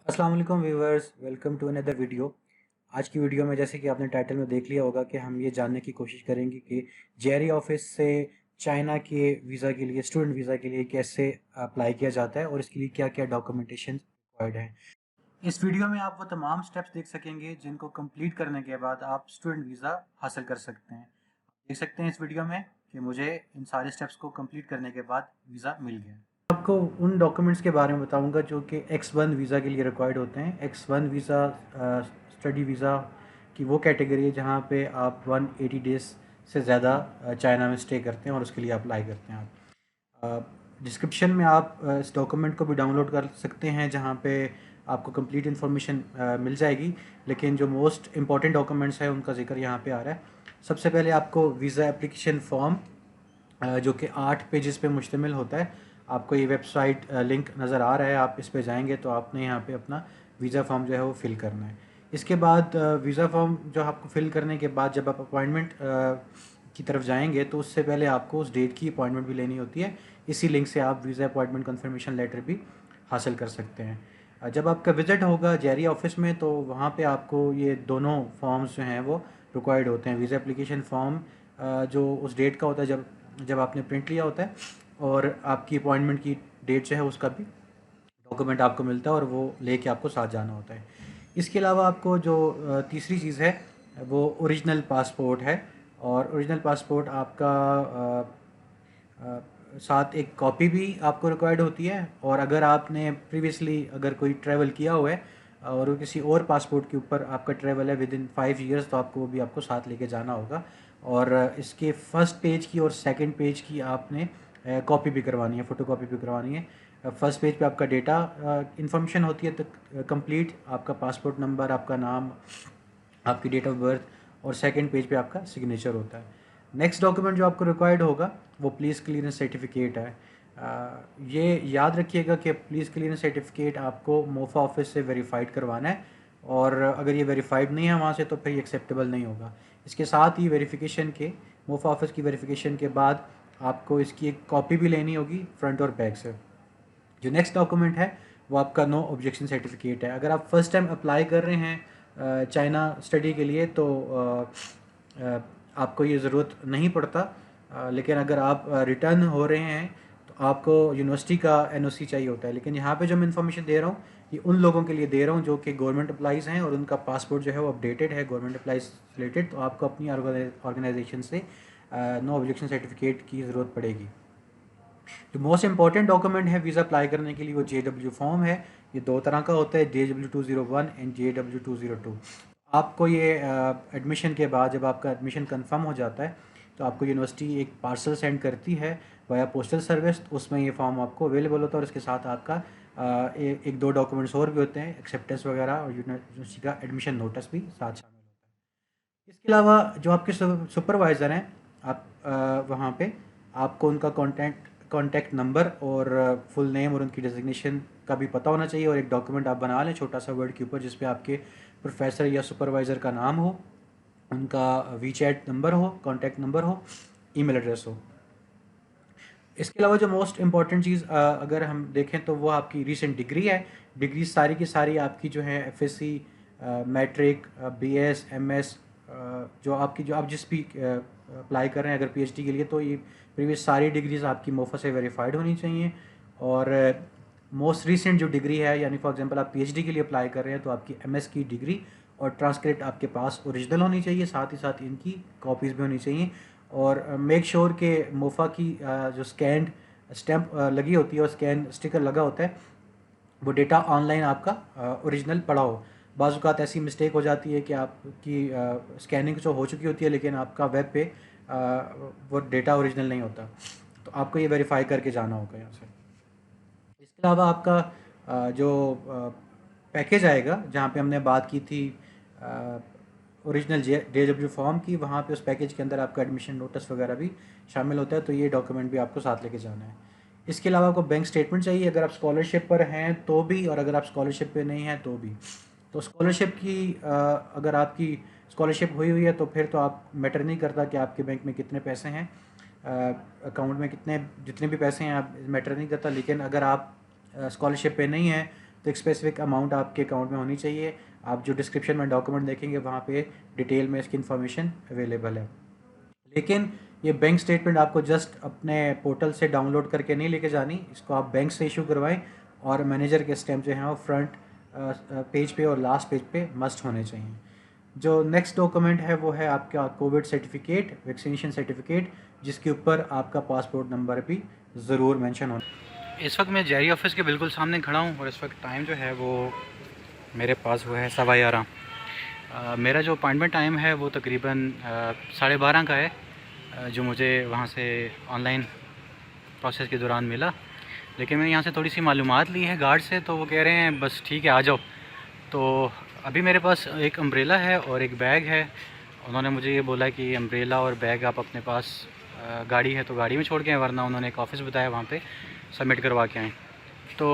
अस्सलाम वालेकुम viewers, welcome to another video. आज की वीडियो में जैसे कि आपने टाइटल में देख लिया होगा कि हम ये जानने की कोशिश करेंगे कि जेआरई ऑफिस से चाइना के वीज़ा के लिए, स्टूडेंट वीज़ा के लिए कैसे अप्लाई किया जाता है और इसके लिए क्या क्या डॉक्यूमेंटेशन रिक्वायर्ड है। इस वीडियो में आप वो तमाम स्टेप्स देख सकेंगे जिनको कंप्लीट करने के बाद आप स्टूडेंट वीज़ा हासिल कर सकते हैं। देख सकते हैं इस वीडियो में कि मुझे इन सारे स्टेप्स को कंप्लीट करने के बाद वीज़ा मिल गया। आपको उन डॉक्यूमेंट्स के बारे में बताऊंगा जो कि X1 वीज़ा के लिए रिक्वायर्ड होते हैं। X1 वीज़ा स्टडी वीज़ा की वो कैटेगरी है जहाँ पे आप 180 डेज़ से ज़्यादा चाइना में स्टे करते हैं और उसके लिए अप्लाई करते हैं आप। डिस्क्रिप्शन में आप इस डॉक्यूमेंट को भी डाउनलोड कर सकते हैं जहाँ पे आपको कंप्लीट इन्फॉर्मेशन मिल जाएगी, लेकिन जो मोस्ट इम्पॉर्टेंट डॉक्यूमेंट्स हैं उनका जिक्र यहाँ पे आ रहा है। सबसे पहले आपको वीज़ा एप्लीकेशन फॉर्म जो कि 8 पेजेस पे मुश्तमिल होता है। आपको ये वेबसाइट लिंक नज़र आ रहा है, आप इस पे जाएंगे तो आपने यहाँ पे अपना वीज़ा फॉर्म जो है वो फ़िल करना है। इसके बाद वीज़ा फॉर्म जो आपको फ़िल करने के बाद जब आप अपॉइंटमेंट की तरफ जाएंगे तो उससे पहले आपको उस डेट की अपॉइंटमेंट भी लेनी होती है। इसी लिंक से आप वीज़ा अपॉइंटमेंट कन्फर्मेशन लेटर भी हासिल कर सकते हैं। जब आपका विज़िट होगा जेआरई ऑफिस में तो वहाँ पे आपको ये दोनों फॉर्म्स जो हैं वो रिक्वायर्ड होते हैं। वीज़ा एप्लीकेशन फॉर्म जो उस डेट का होता है जब जब आपने प्रिंट लिया होता है, और आपकी अपॉइंटमेंट की डेट जो है उसका भी डॉक्यूमेंट आपको मिलता है और वो लेके आपको साथ जाना होता है। इसके अलावा आपको जो तीसरी चीज़ है वो ओरिजिनल पासपोर्ट है, और ओरिजिनल पासपोर्ट आपका अ, साथ एक कॉपी भी आपको रिक्वायर्ड होती है। और अगर आपने प्रीवियसली अगर कोई ट्रैवल किया हुआ है और वो किसी और पासपोर्ट के ऊपर आपका ट्रैवल है विद इन 5 ईयर्स, तो आपको वो भी आपको साथ लेके जाना होगा। और इसके फर्स्ट पेज की और सेकंड पेज की आपने कॉपी भी करवानी है, फ़ोटो कॉपी भी करवानी है। फर्स्ट पेज पे आपका डेटा इंफॉर्मेशन होती है तो कंप्लीट आपका पासपोर्ट नंबर, आपका नाम, आपकी डेट ऑफ बर्थ, और सेकंड पेज पे आपका सिग्नेचर होता है। नेक्स्ट डॉक्यूमेंट जो आपको रिक्वायर्ड होगा वो पुलिस क्लियरेंस सर्टिफिकेट है। ये याद रखिएगा कि पुलिस क्लियरेंस सर्टिफिकेट आपको मोफा ऑफिस से वेरीफाइड करवाना है, और अगर ये वेरीफाइड नहीं है वहाँ से तो फिर ये एक्सेप्टेबल नहीं होगा। इसके साथ ही वेरिफिकेशन के मोफा ऑफिस की वेरिफिकेशन के बाद आपको इसकी एक कॉपी भी लेनी होगी फ्रंट और बैक से। जो नेक्स्ट डॉक्यूमेंट है वो आपका नो ऑब्जेक्शन सर्टिफिकेट है। अगर आप फर्स्ट टाइम अप्लाई कर रहे हैं चाइना स्टडी के लिए तो आपको ये ज़रूरत नहीं पड़ता, लेकिन अगर आप रिटर्न हो रहे हैं तो आपको यूनिवर्सिटी का एनओसी चाहिए होता है। लेकिन यहाँ पे जो मैं इन्फॉर्मेशन दे रहा हूँ ये उन लोगों के लिए दे रहा हूँ जो कि गवर्नमेंट एम्प्लॉइज़ हैं और उनका पासपोर्ट जो है वो अपडेटेड है गवर्नमेंट एम्प्लॉइज़ रिलेटेड, तो आपको अपनी ऑर्गेनाइजेशन से नो ऑब्जेक्शन सर्टिफिकेट की ज़रूरत पड़ेगी। जो मोस्ट इंपॉर्टेंट डॉक्यूमेंट है वीज़ा अप्लाई करने के लिए वो JW फॉर्म है। ये दो तरह का होता है, JW201 एंड JW202। आपको ये एडमिशन के बाद जब आपका एडमिशन कंफर्म हो जाता है तो आपको यूनिवर्सिटी एक पार्सल सेंड करती है वाया पोस्टल सर्विस, उसमें ये फॉर्म आपको अवेलेबल होता है और इसके साथ आपका एक दो डॉक्यूमेंट्स और भी होते हैं, एक्सेप्टेंस वगैरह, और यूनिवर्सिटी का एडमिशन नोटिस भी साथ शामिल होता है। इसके अलावा जो आपके सुपरवाइज़र हैं, आप वहाँ पे आपको उनका कॉन्टैक्ट नंबर और फुल नेम और उनकी डेजिग्नेशन का भी पता होना चाहिए, और एक डॉक्यूमेंट आप बना लें छोटा सा वर्ड के ऊपर जिस पे आपके प्रोफेसर या सुपरवाइज़र का नाम हो, उनका वीचैट नंबर हो, कॉन्टैक्ट नंबर हो, ईमेल एड्रेस हो। इसके अलावा जो मोस्ट इम्पॉर्टेंट चीज़ अगर हम देखें तो वो आपकी रीसेंट डिग्री है। डिग्री सारी की सारी आपकी जो है FSC, मैट्रिक, BS, MS, जो आपकी जो आप जिस भी अप्लाई कर रहे हैं अगर PhD के लिए, तो ये प्रीवियस सारी डिग्रीज आपकी मोफा से वेरीफाइड होनी चाहिए। और मोस्ट रीसेंट जो डिग्री है, यानी फॉर एग्जांपल आप PhD के लिए अप्लाई कर रहे हैं तो आपकी MS की डिग्री और ट्रांसक्रिप्ट आपके पास ओरिजिनल होनी चाहिए, साथ ही साथ इनकी कॉपीज़ भी होनी चाहिए। और मेक श्योर के मोफा की जो स्कैंड स्टैम्प लगी होती है और स्कैन स्टिकर लगा होता है वो डेटा ऑनलाइन आपका ओरिजिनल पड़ा हो। बाज़ औक़ात ऐसी मिस्टेक हो जाती है कि आपकी स्कैनिंग जो हो चुकी होती है लेकिन आपका वेब पे वो डेटा ओरिजिनल नहीं होता, तो आपको ये वेरीफाई करके जाना होगा यहाँ से। इसके अलावा आपका जो पैकेज आएगा जहाँ पे हमने बात की थी ओरिजिनल JW फॉर्म की, वहाँ पे उस पैकेज के अंदर आपका एडमिशन नोटिस वगैरह भी शामिल होता है, तो ये डॉक्यूमेंट भी आपको साथ लेके जाना है। इसके अलावा आपको बैंक स्टेटमेंट चाहिए अगर आप स्कॉलरशिप पर हैं तो भी, और अगर आप स्कॉलरशिप पे नहीं हैं तो भी। तो स्कॉलरशिप की अगर आपकी स्कॉलरशिप हुई हुई है तो फिर तो आप मैटर नहीं करता कि आपके बैंक में कितने पैसे हैं, अकाउंट में कितने जितने भी पैसे हैं आप मैटर नहीं करता। लेकिन अगर आप स्कॉलरशिप पे नहीं हैं तो एक स्पेसिफिक अमाउंट आपके अकाउंट में होनी चाहिए। आप जो डिस्क्रिप्शन में डॉक्यूमेंट देखेंगे वहाँ पे डिटेल में इसकी इन्फॉर्मेशन अवेलेबल है। लेकिन ये बैंक स्टेटमेंट आपको जस्ट अपने पोर्टल से डाउनलोड करके नहीं लेके जानी, इसको आप बैंक से इशू करवाएं और मैनेजर के स्टैम्प जो हैं वो फ्रंट पेज पे और लास्ट पेज पे मस्ट होने चाहिए। जो नेक्स्ट डॉक्यूमेंट है वो है आपका कोविड सर्टिफिकेट, वैक्सीनेशन सर्टिफिकेट, जिसके ऊपर आपका पासपोर्ट नंबर भी ज़रूर मेंशन होना। इस वक्त मैं जेरी ऑफिस के बिल्कुल सामने खड़ा हूँ और इस वक्त टाइम जो है वो मेरे पास वो है 11:15। मेरा जो अपॉइंटमेंट टाइम है वो तकरीबन 12:30 का है, जो मुझे वहाँ से ऑनलाइन प्रोसेस के दौरान मिला। लेकिन मैंने यहाँ से थोड़ी सी मालूमात ली है गार्ड से, तो वो कह रहे हैं बस ठीक है आ जाओ। तो अभी मेरे पास एक अम्ब्रेला है और एक बैग है। उन्होंने मुझे ये बोला कि अम्ब्रेला और बैग आप अपने पास गाड़ी है तो गाड़ी में छोड़ के आएँ, वरना उन्होंने एक ऑफ़िस बताया वहाँ पे सबमिट करवा के आएँ। तो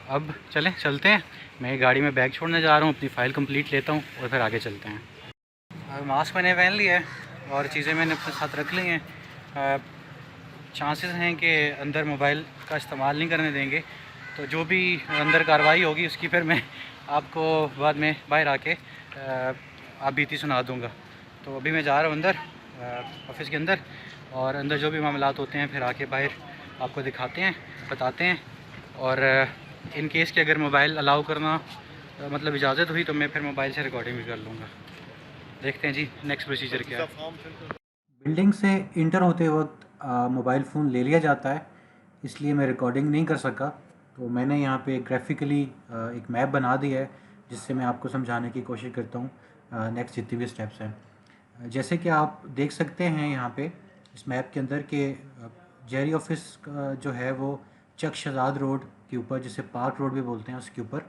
अब चलते हैं। मैं गाड़ी में बैग छोड़ने जा रहा हूँ, अपनी फ़ाइल कंप्लीट लेता हूँ और फिर आगे चलते हैं। अब मास्क मैंने पहन लिया है और चीज़ें मैंने अपने साथ रख ली हैं। चांसेस हैं कि अंदर मोबाइल का इस्तेमाल नहीं करने देंगे, तो जो भी अंदर कार्रवाई होगी उसकी फिर मैं आपको बाद में बाहर आके आप बीती सुना दूँगा। तो अभी मैं जा रहा हूँ अंदर ऑफिस के अंदर, और अंदर जो भी मामलात होते हैं फिर आके बाहर आपको दिखाते हैं, बताते हैं। और इन केस के अगर मोबाइल अलाउ करना मतलब इजाज़त हुई तो मैं फिर मोबाइल से रिकॉर्डिंग भी कर लूँगा। देखते हैं जी नेक्स्ट प्रोसीजर क्या है। बिल्डिंग से इंटर होते वक्त मोबाइल फ़ोन ले लिया जाता है, इसलिए मैं रिकॉर्डिंग नहीं कर सका। तो मैंने यहाँ पे ग्राफिकली एक मैप बना दिया है, जिससे मैं आपको समझाने की कोशिश करता हूँ नेक्स्ट जितने भी स्टेप्स हैं। जैसे कि आप देख सकते हैं यहाँ पे इस मैप के अंदर के जेरी ऑफिस जो है वो चक शहजाद रोड के ऊपर, जिसे पार्क रोड भी बोलते हैं, उसके ऊपर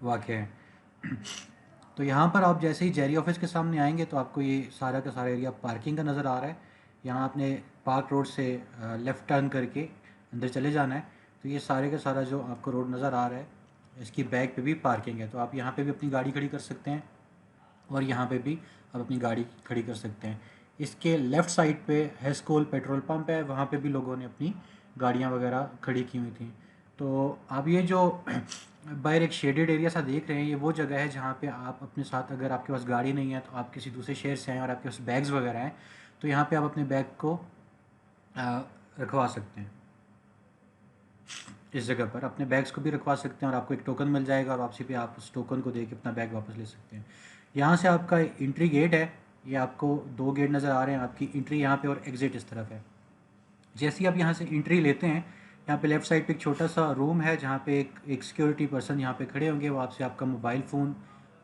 वाक़ है। तो यहाँ पर आप जैसे ही जेरी ऑफिस के सामने आएंगे तो आपको ये सारा का सारा एरिया पार्किंग का नज़र आ रहा है। यहाँ आपने पार्क रोड से लेफ़्ट टर्न करके अंदर चले जाना है। तो ये सारे का सारा जो आपको रोड नज़र आ रहा है, इसकी बैक पे भी पार्किंग है, तो आप यहाँ पे भी अपनी गाड़ी खड़ी कर सकते हैं और यहाँ पे भी आप अपनी गाड़ी खड़ी कर सकते हैं। इसके लेफ़्ट साइड पे हेस्कोल पेट्रोल पंप है, वहाँ पे भी लोगों ने अपनी गाड़ियाँ वगैरह खड़ी की हुई थी। तो अब ये जो बाहर एक शेडेड एरिया सा देख रहे हैं, ये वो जगह है जहाँ पे आप अपने साथ, अगर आपके पास गाड़ी नहीं है तो आप किसी दूसरे शहर से आएँ और आपके पास बैग्स वगैरह हैं, तो यहाँ पे आप अपने बैग को रखवा सकते हैं। इस जगह पर अपने बैग्स को भी रखवा सकते हैं और आपको एक टोकन मिल जाएगा और वापसी पे आप उस टोकन को दे के अपना बैग वापस ले सकते हैं। यहाँ से आपका एंट्री गेट है, ये आपको 2 गेट नज़र आ रहे हैं। आपकी एंट्री यहाँ पे और एग्ज़िट इस तरफ है। जैसे ही आप यहाँ से एंट्री लेते हैं, यहाँ पे लेफ़्ट साइड पे एक छोटा सा रूम है जहाँ पे एक सिक्योरिटी पर्सन यहाँ पे खड़े होंगे। वो आपसे आपका मोबाइल फ़ोन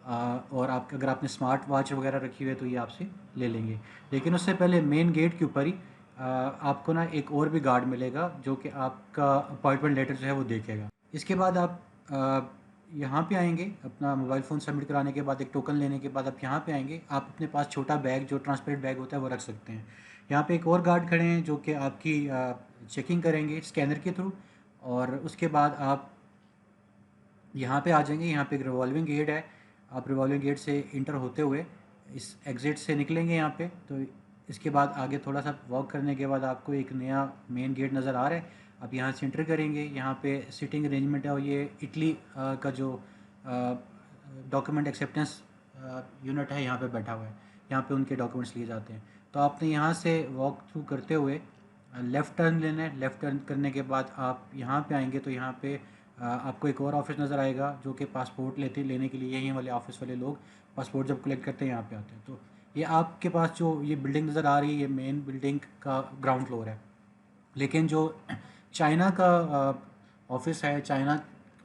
और आप अगर आपने स्मार्ट वॉच वगैरह रखी हुई है तो ये आपसे ले लेंगे। लेकिन उससे पहले मेन गेट के ऊपर ही आपको ना एक और भी गार्ड मिलेगा जो कि आपका अपॉइंटमेंट लेटर जो है वो देखेगा। इसके बाद आप यहाँ पे आएंगे, अपना मोबाइल फ़ोन सबमिट कराने के बाद, एक टोकन लेने के बाद आप यहाँ पे आएंगे। आप अपने पास छोटा बैग जो ट्रांसपेरेंट बैग होता है वो रख सकते हैं। यहाँ पे एक और गार्ड खड़े हैं जो कि आपकी चेकिंग करेंगे स्कैनर के थ्रू, और उसके बाद आप यहाँ पे आ जाएंगे। यहाँ पे एक रिवॉल्विंग गेट है, आप रिवॉल्विंग गेट से इंटर होते हुए इस एग्ज़िट से निकलेंगे यहाँ पे। तो इसके बाद आगे थोड़ा सा वॉक करने के बाद आपको एक नया मेन गेट नज़र आ रहा है। आप यहाँ से इंटर करेंगे। यहाँ पे सिटिंग अरेंजमेंट है और ये इटली का जो डॉक्यूमेंट एक्सेप्टेंस यूनिट है यहाँ पे बैठा हुआ है। यहाँ पे उनके डॉक्यूमेंट्स लिए जाते हैं। तो आपने यहाँ से वॉक थ्रू करते हुए लेफ़्ट टर्न लेना है। लेफ़्ट टर्न करने के बाद आप यहाँ पे आएंगे तो यहाँ पे आपको एक और ऑफिस नज़र आएगा जो कि पासपोर्ट लेने के लिए यहीं वाले ऑफिस वाले लोग पासपोर्ट जब कलेक्ट करते हैं यहाँ पे आते हैं। तो ये आपके पास जो ये बिल्डिंग नज़र आ रही है, ये मेन बिल्डिंग का ग्राउंड फ्लोर है। लेकिन जो चाइना का ऑफिस है, चाइना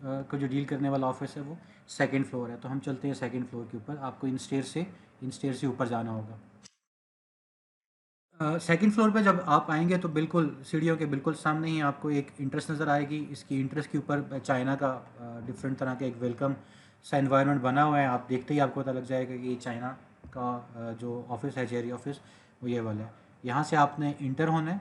को जो डील करने वाला ऑफिस है वो सेकंड फ्लोर है। तो हम चलते हैं सेकंड फ्लोर के ऊपर। आपको इन स्टेयर से ऊपर जाना होगा। सेकंड फ्लोर पे जब आप आएंगे तो बिल्कुल सीढ़ियों के बिल्कुल सामने ही आपको एक इंट्रेस नज़र आएगी। इसकी इंट्रेस के ऊपर चाइना का डिफरेंट तरह का एक वेलकम सा एनवायरनमेंट बना हुआ है। आप देखते ही आपको पता लग जाएगा कि ये चाइना का जो ऑफिस है, जेरी ऑफिस, वो ये वाला है। यहाँ से आपने इंटर होना है।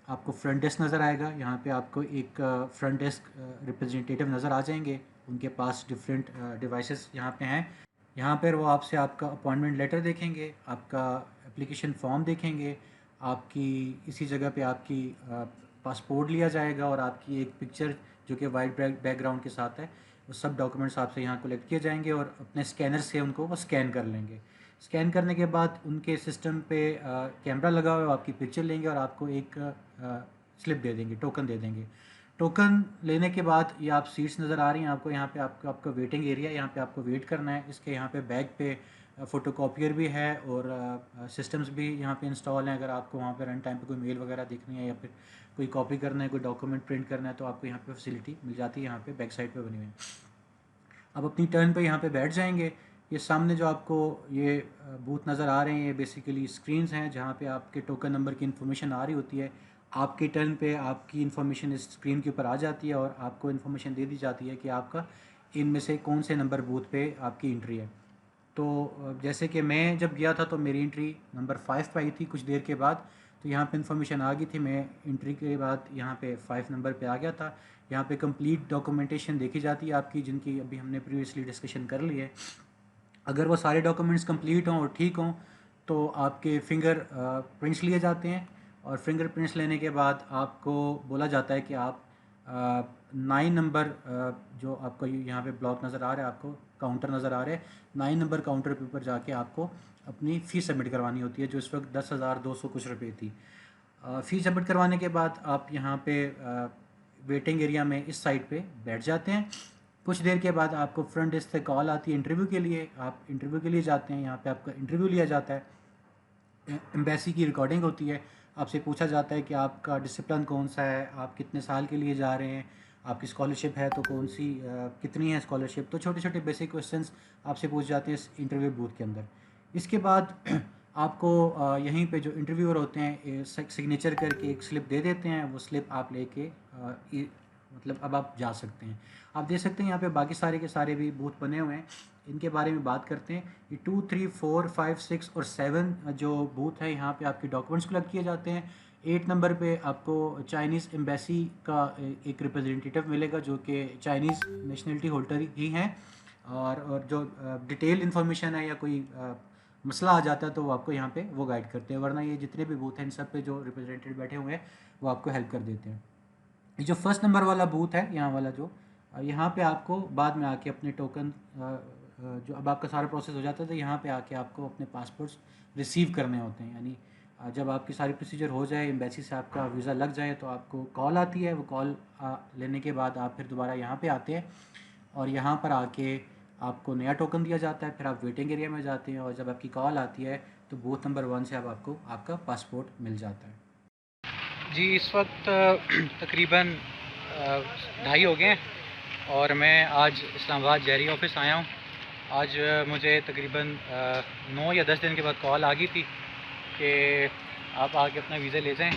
आपको फ्रंट डेस्क नज़र आएगा। यहाँ पे आपको एक फ्रंट डेस्क रिप्रेजेंटेटिव नज़र आ जाएंगे। उनके पास डिफरेंट डिवाइसेस यहाँ पे हैं। यहाँ पर वो आपसे आपका अपॉइंटमेंट लेटर देखेंगे, आपका एप्लीकेशन फॉर्म देखेंगे, आपकी इसी जगह पे आपकी पासपोर्ट लिया जाएगा और आपकी एक पिक्चर जो कि वाइट बैकग्राउंड के साथ है वो सब डॉक्यूमेंट्स आपसे यहाँ कलेक्ट किए जाएंगे और अपने स्कैनर से उनको वो स्कैन कर लेंगे। स्कैन करने के बाद उनके सिस्टम पे कैमरा लगा हुआ है, आपकी पिक्चर लेंगे और आपको एक स्लिप दे देंगे, टोकन दे देंगे। टोकन लेने के बाद ये आप सीट्स नज़र आ रही हैं आपको, यहाँ पे आपका वेटिंग एरिया, यहाँ पे आपको वेट करना है। इसके यहाँ पे बैग पे फ़ोटोकॉपियर भी है और सिस्टम्स भी यहाँ पे इंस्टॉल हैं। अगर आपको वहाँ पे रन टाइम पे कोई मेल वगैरह देखनी है या फिर कोई कॉपी करना है, कोई डॉक्यूमेंट प्रिंट करना है, तो आपको यहाँ पे फैसिलिटी मिल जाती है, यहाँ पे बैक साइड पे बनी हुई है। अब अपनी टर्न पे यहाँ पे बैठ जाएंगे। ये सामने जो आपको ये बूथ नज़र आ रहे हैं, ये बेसिकली स्क्रीन्स हैं जहाँ पे आपके टोकन नंबर की इन्फॉर्मेशन आ रही होती है। आपके टर्न पे आपकी इन्फॉर्मेशन इस स्क्रीन के ऊपर आ जाती है और आपको इन्फॉर्मेशन दे दी जाती है कि आपका इनमें से कौन से नंबर बूथ पे आपकी एंट्री है। तो जैसे कि मैं जब गया था तो मेरी एंट्री नंबर 5 पे आई थी कुछ देर के बाद, तो यहाँ पे इन्फॉर्मेशन आ गई थी, मैं एंट्री के बाद यहाँ पे 5 नंबर पे आ गया था। यहाँ पे कंप्लीट डॉक्यूमेंटेशन देखी जाती है आपकी, जिनकी अभी हमने प्रीवियसली डिस्कशन कर ली है। अगर वो सारे डॉक्यूमेंट्स कंप्लीट हों और ठीक हों तो आपके फिंगर प्रिंट्स लिए जाते हैं और फिंगर प्रिंट्स लेने के बाद आपको बोला जाता है कि आप 9 नंबर जो आपको यहाँ पे ब्लॉक नज़र आ रहा है, आपको काउंटर नज़र आ रहा है, 9 नंबर काउंटर के ऊपर जाके आपको अपनी फ़ीस सबमिट करवानी होती है, जो इस वक्त 10,200 कुछ रुपये थी। फ़ीस सबमिट करवाने के बाद आप यहाँ पे वेटिंग एरिया में इस साइड पे बैठ जाते हैं। कुछ देर के बाद आपको फ्रंट डेस्क से कॉल आती है इंटरव्यू के लिए, आप इंटरव्यू के लिए जाते हैं। यहाँ पे आपका इंटरव्यू लिया जाता है, एम्बेसी की रिकॉर्डिंग होती है, आपसे पूछा जाता है कि आपका डिसिप्लिन कौन सा है, आप कितने साल के लिए जा रहे हैं, आपकी स्कॉलरशिप है तो कौन सी कितनी है स्कॉलरशिप, तो छोटे छोटे बेसिक क्वेश्चंस आपसे पूछ जाते हैं इस इंटरव्यू बूथ के अंदर। इसके बाद आपको यहीं पे जो इंटरव्यूअर होते हैं सिग्नेचर करके एक स्लिप दे देते हैं, वो स्लिप आप लेके मतलब अब आप जा सकते हैं। आप देख सकते हैं यहाँ पे बाकी सारे के सारे भी बूथ बने हुए हैं, इनके बारे में बात करते हैं। ये 2, 3, 4, 5, 6 और 7 जो बूथ है, यहाँ पे आपके डॉक्यूमेंट्स कलेक्ट किए जाते हैं। 8 नंबर पे आपको चाइनीज़ एम्बेसी का एक रिप्रेजेंटेटिव मिलेगा जो कि चाइनीज़ नेशनलिटी होल्डर ही हैं, और जो डिटेल इन्फॉर्मेशन है या कोई मसला आ जाता है तो वो आपको यहाँ पे वो गाइड करते हैं, वरना ये जितने भी बूथ हैं इन सब पे जो रिप्रेजेंटेटिव बैठे हुए हैं वो आपको हेल्प कर देते हैं। ये जो फर्स्ट नंबर वाला बूथ है यहाँ वाला जो यहाँ पे आपको बाद में आके अपने टोकन जो अब आपका सारा प्रोसेस हो जाता है तो यहाँ पे आके आपको अपने पासपोर्ट्स रिसीव करने होते हैं। यानी जब आपकी सारी प्रोसीजर हो जाए, एम्बेसी से आपका वीज़ा लग जाए, तो आपको कॉल आती है। वो कॉल लेने के बाद आप फिर दोबारा यहाँ पे आते हैं और यहाँ पर आके आपको नया टोकन दिया जाता है। फिर आप वेटिंग एरिया में जाते हैं और जब आपकी कॉल आती है तो बूथ नंबर 1 से अब आपको आपका पासपोर्ट मिल जाता है। जी इस वक्त तकरीबन 2:30 हो गए हैं और मैं आज इस्लामाबाद जहरी ऑफ़िस आया हूँ। आज मुझे तकरीबन 9 या 10 दिन के बाद कॉल आ गई थी कि आप आके अपना वीज़ा ले जाएं।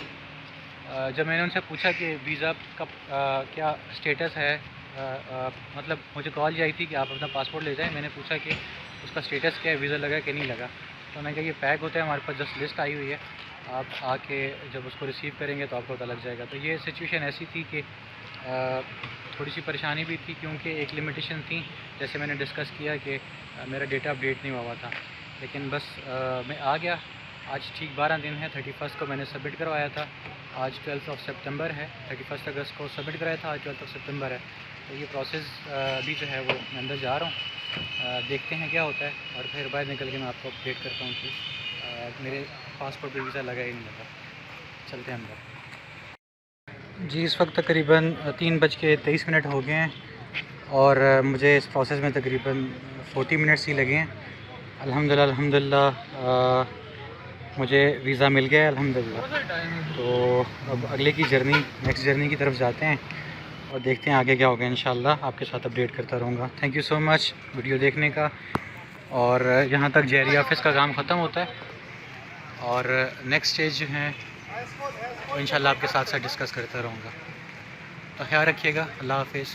जब मैंने उनसे पूछा कि वीज़ा का क्या स्टेटस है, मतलब मुझे कॉल आई थी कि आप अपना पासपोर्ट ले जाएं। मैंने पूछा कि उसका स्टेटस क्या है, वीज़ा लगा कि नहीं लगा। तो मैंने कहा ये पैक होता है, हमारे पास जस्ट लिस्ट आई हुई है, आप आके जब उसको रिसीव करेंगे तो आपको पता लग जाएगा। तो ये सिचुएशन ऐसी थी कि थोड़ी सी परेशानी भी थी क्योंकि एक लिमिटेशन थी, जैसे मैंने डिस्कस किया कि मेरा डेटा अपडेट नहीं हुआ था, लेकिन बस मैं आ गया। आज ठीक 12 दिन है, 31 को मैंने सबमिट करवाया था, आज 12 सितंबर है, 31 अगस्त को सबमिट कराया था, आज 12 सितंबर है। तो ये प्रोसेस अभी जो है वो मैं अंदर जा रहा हूँ, देखते हैं क्या होता है और फिर बाहर निकल के मैं आपको अपडेट करता हूँ कि मेरे पासपोर्ट पर वीज़ा लगा ही नहीं लगा। चलते हैं अंदर। जी इस वक्त तकरीबन 3:23 हो गए हैं और मुझे इस प्रोसेस में तकरीबन 40 मिनट्स ही लगे हैं। अल्हम्दुलिल्लाह मुझे वीज़ा मिल गया है अल्हम्दुलिल्लाह। तो अब अगले की जर्नी, नेक्स्ट जर्नी की तरफ जाते हैं और देखते हैं आगे क्या होगा। इंशाल्लाह आपके साथ अपडेट करता रहूँगा। Thank you so much video देखने का। और यहाँ तक जहरी ऑफ़िस का काम ख़त्म होता है और नेक्स्ट स्टेज जो है इंशाल्लाह आपके साथ डिस्कस करता रहूँगा। तो ख्याल रखिएगा। अल्लाह हाफ़िज़।